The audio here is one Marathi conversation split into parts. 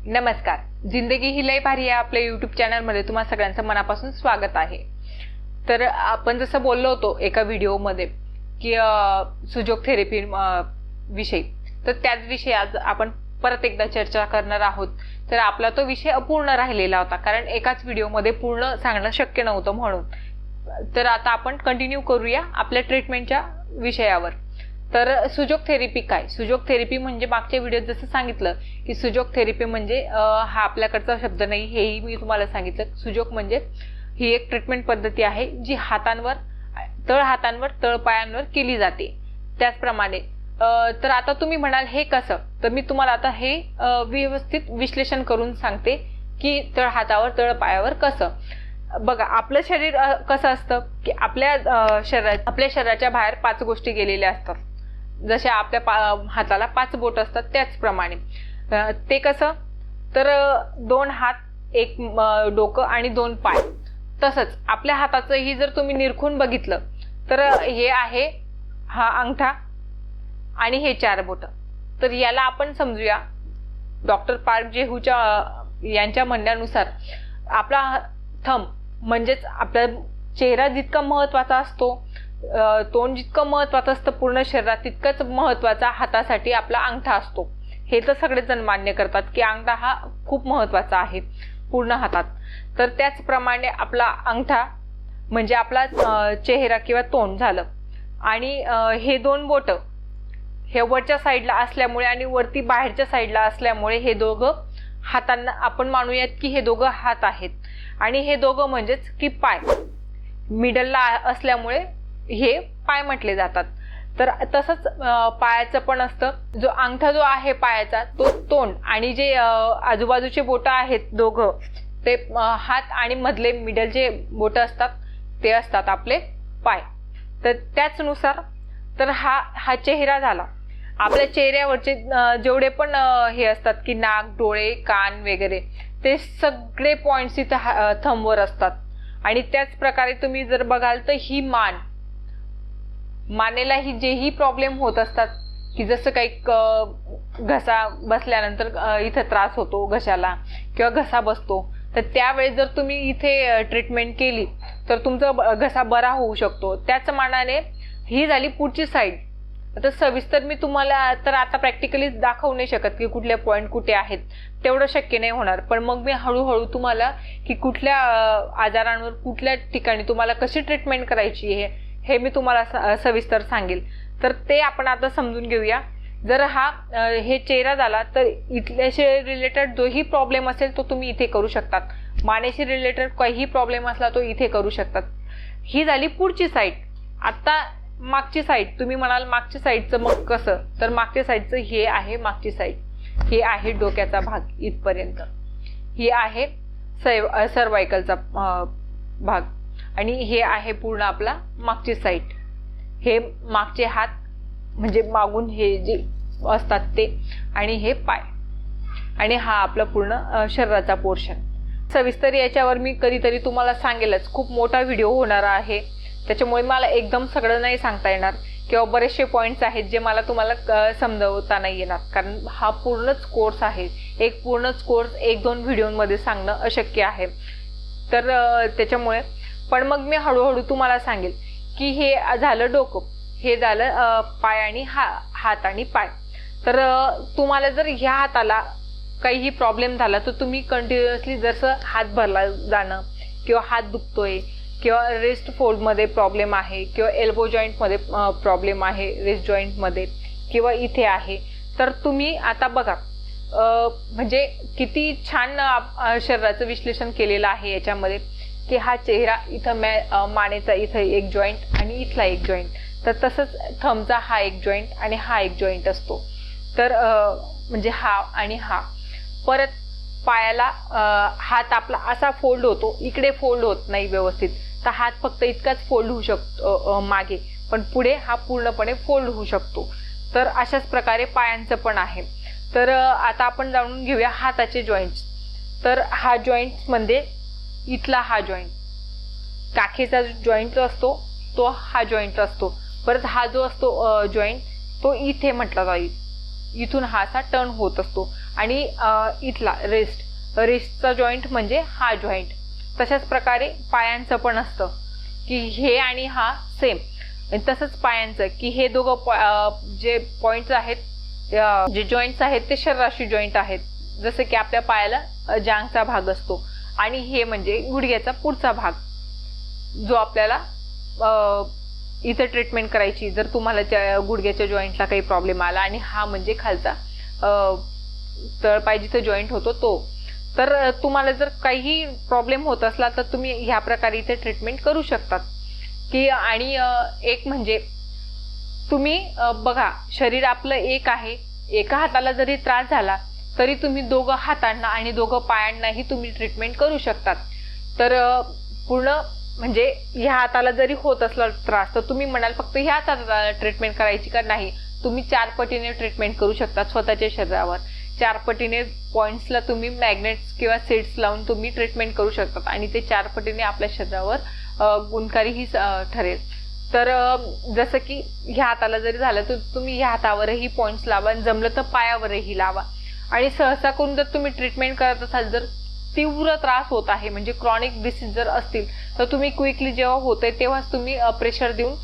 नमस्कार. जिंदगी ही लय भारी आहे आपल्या YouTube चॅनलमध्ये तुम्हा सगळ्यांचं मनापासून स्वागत आहे. तर आपण जसं बोललो होतो एका व्हिडिओमध्ये की सुजोग थेरपी विषयी, तर त्याच विषयी आज आपण परत एकदा चर्चा करणार आहोत. तर आपला तो विषय अपूर्ण राहिलेला होता कारण एकाच व्हिडिओमध्ये पूर्ण सांगणं शक्य नव्हतं म्हणून. तर आता आपण कंटिन्यू करूया आपल्या ट्रीटमेंटच्या विषयावर. तर सुजोग थेरपी काय? सुजोग थेरपी म्हणजे मागच्या व्हिडिओत जसं सांगितलं की सुजोग थेरपी म्हणजे हा आपल्याकडचा शब्द नाही, हेही मी तुम्हाला सांगितलं. सुजोग म्हणजे ही एक ट्रीटमेंट पद्धती आहे जी हातांवर, तळ हातांवर, तळ पायांवर केली जाते. त्याचप्रमाणे तर आता तुम्ही म्हणाल हे कसं, तर मी तुम्हाला आता हे व्यवस्थित विश्लेषण करून सांगते की तळ हातावर तळ पायावर कसं. बघा, आपलं शरीर कसं असतं की आपल्या शरीराच्या बाहेर 5 गोष्टी गेलेल्या असतात. जशा आपल्या हाताला 5 बोट असतात त्याचप्रमाणे ते कसं, तर 2 हात, 1 डोकं आणि 2 पाय. तसंच आपल्या हाताचं ही जर तुम्ही निरखून बघितलं तर हे आहे हा अंगठा आणि हे 4 बोट. तर याला आपण समजूया डॉक्टर पार्क जेहूच्या यांच्या म्हणण्यानुसार आपला थंब म्हणजेच आपला चेहरा जितका महत्वाचा असतो, तोंड जितकं महत्वाचं असतं पूर्ण शरीरात, तितकंच महत्वाचा हातासाठी आपला अंगठा असतो. हे तर सगळेजण मान्य करतात की अंगठा हा खूप महत्वाचा आहे पूर्ण हातात. तर त्याचप्रमाणे आपला अंगठा म्हणजे आपला चेहरा किंवा तोंड झालं. आणि हे 2 बोट हे वरच्या साईडला असल्यामुळे आणि वरती बाहेरच्या साईडला असल्यामुळे हे दोघं हातांना आपण मानूयात की हे दोघं हात आहेत. आणि हे दोघं म्हणजेच की पाय मिडलला असल्यामुळे हे पाय म्हटले जातात. तर तसंच पायाचं पण असतं. जो अंगठा जो आहे पायाचा तो तोंड आणि जे आजूबाजूचे बोट आहेत दोघं ते हात आणि मधले मिडलचे बोट असतात ते असतात आपले पाय. तर त्याचनुसार तर हा चेहरा झाला. आपल्या चेहऱ्यावरचे जेवढे पण हे असतात की नाक, डोळे, कान वगैरे ते सगळे पॉइंट्स इथं थंबवर असतात. आणि त्याच प्रकारे तुम्ही जर बघाल तर ही मानेला ही जेही प्रॉब्लेम होत असतात की जसं काही घसा बसल्यानंतर इथं त्रास होतो घशाला किंवा घसा बसतो, तर त्यावेळेस जर तुम्ही इथे ट्रीटमेंट केली तर तुमचा घसा बरा होऊ शकतो. त्याच मानाने ही झाली पुढची साईड. आता सविस्तर मी तुम्हाला तर आता प्रॅक्टिकली दाखवू नाही शकत की कुठले पॉईंट कुठे आहेत, तेवढं शक्य नाही होणार. पण मग मी हळूहळू तुम्हाला की कुठल्या आजारांवर कुठल्या ठिकाणी तुम्हाला कशी ट्रीटमेंट करायची हे मी तुम्हाला सविस्तर सांगेल. तर ते आपण आता समजून घेऊया. जर हे चेहरा झाला तर इथल्याशी रिलेटेड जोही प्रॉब्लेम असेल तो तुम्ही इथे करू शकतात. मानेशी रिलेटेड काहीही प्रॉब्लेम असला तो इथे करू शकतात. ही झाली पुढची साईड. आता मागची साईड, तुम्ही म्हणाल मागच्या साईडचं मग कसं, तर मागच्या साईडचं हे आहे मागची साईड. हे आहे डोक्याचा भाग इथपर्यंत. ही आहे सर्वायकलचा भाग आणि हे आहे पूर्ण आपला मागची साईड. हे मागचे हात म्हणजे मागून हे जे असतात ते, आणि हे पाय, आणि हा आपला पूर्ण शरीराचा पोर्शन. सविस्तर याच्यावर मी कधीतरी तुम्हाला सांगेलच. खूप मोठा व्हिडिओ होणार आहे त्याच्यामुळे मला एकदम सगळं नाही सांगता येणार किंवा बरेचसे पॉईंट्स आहेत जे मला तुम्हाला समजवता नाही येणार कारण हा पूर्णच कोर्स आहे. एक पूर्णच कोर्स 1-2 व्हिडिओमध्ये सांगणं अशक्य आहे. तर त्याच्यामुळे पण मग मी हळूहळू तुम्हाला सांगेल की हे झालं डोकं, हे झालं पाय आणि हात आणि पाय. तर तुम्हाला जर ह्या हाताला काहीही प्रॉब्लेम झाला तर तुम्ही कंटिन्युअसली जसं हात भरला जाणं किंवा हात दुखतोय किंवा रिस्ट फोल्डमध्ये प्रॉब्लेम आहे किंवा एल्बो जॉईंटमध्ये प्रॉब्लेम आहे, रिस्ट जॉईंटमध्ये किंवा इथे आहे, तर तुम्ही आता बघा म्हणजे किती छान शरीराचं विश्लेषण केलेलं आहे याच्यामध्ये की हा चेहरा इथं मानेचा इथं एक जॉईंट आणि इथला एक जॉईंट. तर तसंच थंबचा हा एक जॉईंट आणि हा एक जॉईंट असतो. तर म्हणजे हा आणि हा. परत पायाला हात आपला असा फोल्ड होतो, इकडे फोल्ड होत नाही व्यवस्थित, तर हात फक्त इतकाच फोल्ड होऊ शकतो मागे, पण पुढे हा पूर्णपणे फोल्ड होऊ शकतो. तर अशाच प्रकारे पायांचं पण आहे. तर आता आपण जाणून घेऊया हाताचे जॉईंट्स. तर हा जॉईंट्समध्ये इथला हा जॉईंट, काखेचा जॉईंट असतो तो हा जॉईंट असतो. परत हा जो असतो जॉईंट तो इथे म्हटला जाईल, इथून हा असा टर्न होत असतो. आणि इथला रिस्टचा जॉईंट म्हणजे हा जॉईंट. तशाच प्रकारे पायांचं पण असतं की हे आणि हा सेम. तसंच पायांचं की हे दोघं जे पॉइंट्स आहेत, जे जॉईंट्स आहेत ते शरीराशी जॉईंट आहेत. जसं की आपल्या पायाला जांघचा भाग असतो आणि हे म्हणजे गुडघ्याचा पुढचा भाग, जो आपल्याला इथं ट्रीटमेंट करायची जर तुम्हाला त्या गुडघ्याच्या जॉईंटला काही प्रॉब्लेम आला. आणि हा म्हणजे खालचा तळपाय जिथं जॉईंट होतो तो. तर तुम्हाला जर काही प्रॉब्लेम होत असला तर तुम्ही ह्या प्रकारे इथे ट्रीटमेंट करू शकतात की. आणि एक म्हणजे तुम्ही बघा, शरीर आपलं एक आहे. एका हाताला जरी त्रास झाला तरी तुम्ही दोघं हातांना आणि दोघं पायांनाही तुम्ही ट्रीटमेंट करू शकतात. तर पूर्ण म्हणजे ह्या हाताला जरी होत असला त्रास तर तुम्ही म्हणाल फक्त ह्याच हाताला ट्रीटमेंट करायची का? नाही, तुम्ही 4 पटीने ट्रीटमेंट करू शकता स्वतःच्या शरीरावर. 4 पटीने पॉइंट्सला तुम्ही मॅग्नेट्स किंवा सीड्स लावून तुम्ही ट्रीटमेंट करू शकतात आणि ते 4 पटीने आपल्या शरीरावर गुणकारीही ठरेल. तर जसं की ह्या हाताला जरी झालं तर तुम्ही ह्या हातावरही पॉइंट्स लावा, जमलं तर पायावरही लावा. आणि सहसा करून जर तुम्ही ट्रीटमेंट करत असाल, जर तीव्र त्रास होत आहे म्हणजे क्रॉनिक डिसीज जर असतील, तर तुम्ही क्विकली जेव्हा होतंय तेव्हाच तुम्ही प्रेशर देऊन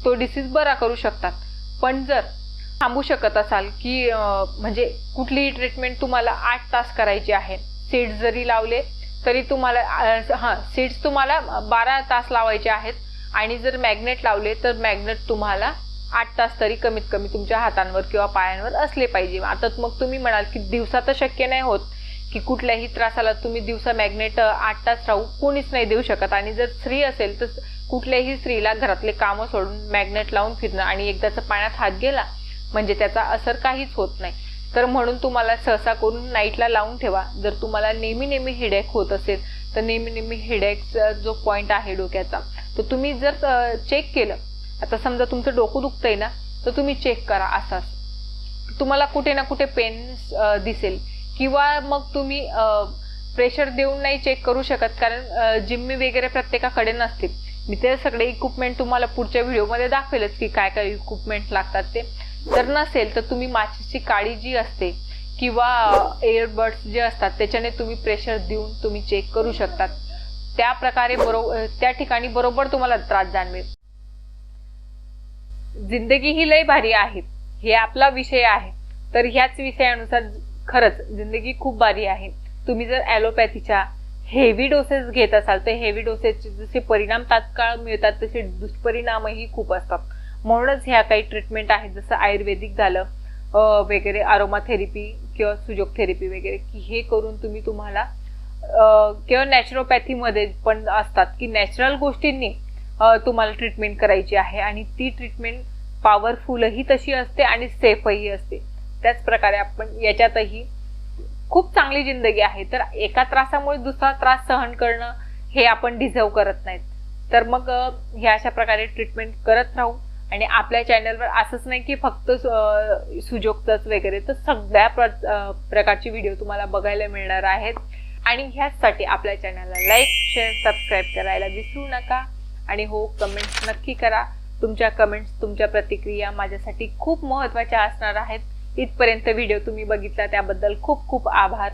तो डिसीज बरा करू शकतात. पण जर थांबू शकत असाल की म्हणजे कुठलीही ट्रीटमेंट तुम्हाला 8 तास करायची आहे, सीड्स जरी लावले तरी तुम्हाला सीड्स तुम्हाला 12 तास लावायचे आहेत. आणि जर मॅग्नेट लावले तर मॅग्नेट तुम्हाला 8 तास तरी कमीत कमी तुमच्या हातांवर किंवा पायांवर असले पाहिजे. आता मग तुम्ही म्हणाल की दिवसा तर शक्य नाही होत की कुठल्याही त्रासाला तुम्ही दिवसा मॅग्नेट 8 तास राहू कोणीच नाही देऊ शकत. आणि जर स्त्री असेल तर कुठल्याही स्त्रीला घरातले कामं सोडून मॅग्नेट लावून फिरणं आणि एकदाचा पाण्यात हात गेला म्हणजे त्याचा असर काहीच होत नाही. तर म्हणून तुम्हाला सहसा करून नाईटला लावून ठेवा. जर तुम्हाला नेहमी हेडेक होत असेल तर नेहमी हेडेकचा जो पॉईंट आहे डोक्याचा, तर तुम्ही जर चेक केलं, आता समजा तुमचं डोकं दुखतंय ना, तर तुम्ही चेक करा. असं तुम्हाला कुठे ना कुठे पेन दिसेल. किंवा मग तुम्ही प्रेशर देऊन नाही चेक करू शकत, कारण जिम्मी वगैरे प्रत्येकाकडे नसतील. मी ते सगळे इक्विपमेंट तुम्हाला पुढच्या व्हिडिओमध्ये दाखवेलच की काय काय इक्विपमेंट लागतात ते. जर नसेल तर तुम्ही माचीची काडी जी असते किंवा एअरबड्स जे असतात त्याच्याने तुम्ही प्रेशर देऊन तुम्ही चेक करू शकतात. त्या प्रकारे त्या ठिकाणी बरोबर तुम्हाला त्रास जाणवेल. जिंदगी ही लय भारी आहे, हे आपला विषय आहे. तर ह्याच विषयानुसार खरंच जिंदगी खूप भारी आहे. तुम्ही जर ॲलोपॅथीच्या हेवी डोसेस घेत असाल तर हेवी डोसेसचे जसे परिणाम तात्काळ मिळतात तसे दुष्परिणामही खूप असतात. म्हणूनच ह्या काही ट्रीटमेंट आहेत, जसं आयुर्वेदिक झालं वगैरे, अरोमा थेरपी किंवा सुजोग थेरपी वगैरे, की हे करून तुम्हाला किंवा नॅचरोपॅथीमध्ये पण असतात की नॅचरल गोष्टींनी तुम्हाला ट्रीटमेंट करायची आहे. आणि ती ट्रीटमेंट पॉवरफुलही तशी असते आणि सेफही असते. त्याच प्रकारे आपण याच्यातही खूप चांगली जिंदगी आहे. तर एका त्रासामुळे दुसरा त्रास सहन करणं हे आपण डिझर्व करत नाहीत. तर मग ह्या अशा प्रकारे ट्रीटमेंट करत राहू. आणि आपल्या चॅनलवर असंच नाही की फक्त सुजोगचंच वगैरे, तर सगळ्या प्रकारची व्हिडिओ तुम्हाला बघायला मिळणार आहेत. आणि ह्याचसाठी आपल्या चॅनलला लाईक, शेअर, सबस्क्राईब करायला विसरू नका. आणि हो, कमेंट्स नक्की करा. तुमच्या कमेंट्स, तुमच्या प्रतिक्रिया माझ्यासाठी खूप महत्त्वाच्या असणार आहेत. इथपर्यंत व्हिडिओ तुम्ही बघितला त्याबद्दल खूप खूप आभार.